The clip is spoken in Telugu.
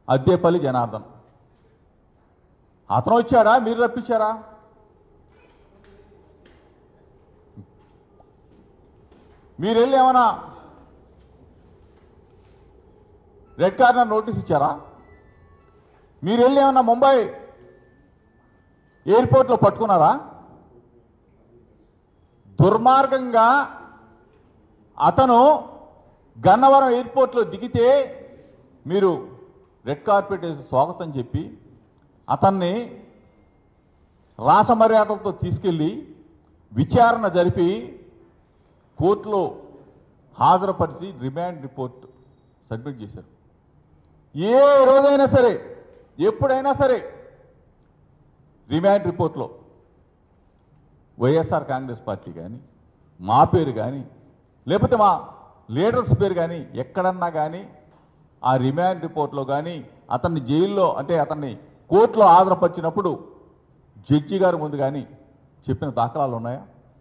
అద్దేపల్లి జనార్దన్. అతను వచ్చాడా, మీరు రప్పించారా? మీరు వెళ్ళి ఏమన్నా రెడ్ కార్నర్ నోటీస్ ఇచ్చారా? మీరు వెళ్ళి ఏమన్నా ముంబై ఎయిర్పోర్ట్లో పట్టుకున్నారా? దుర్మార్గంగా అతను గన్నవరం ఎయిర్పోర్ట్లో దిగితే మీరు రెడ్ కార్పెట్ వేసి స్వాగతం చెప్పి అతన్ని రాసమర్యాదలతో తీసుకెళ్ళి విచారణ జరిపి కోర్టులో హాజరుపరిచి రిమాండ్ రిపోర్ట్ సబ్మిట్ చేశారు. ఏ రోజైనా సరే, ఎప్పుడైనా సరే రిమాండ్ రిపోర్ట్లో వైఎస్ఆర్ కాంగ్రెస్ పార్టీ కానీ, మా పేరు కానీ, లేకపోతే మా లీడర్స్ పేరు కానీ ఎక్కడన్నా కానీ ఆ రిమాండ్ రిపోర్ట్లో కానీ అతన్ని జైల్లో అంటే అతన్ని కోర్టులో హాజరుపరిచినప్పుడు జడ్జి గారి ముందు కానీ చెప్పిన దాఖలాలు ఉన్నాయా?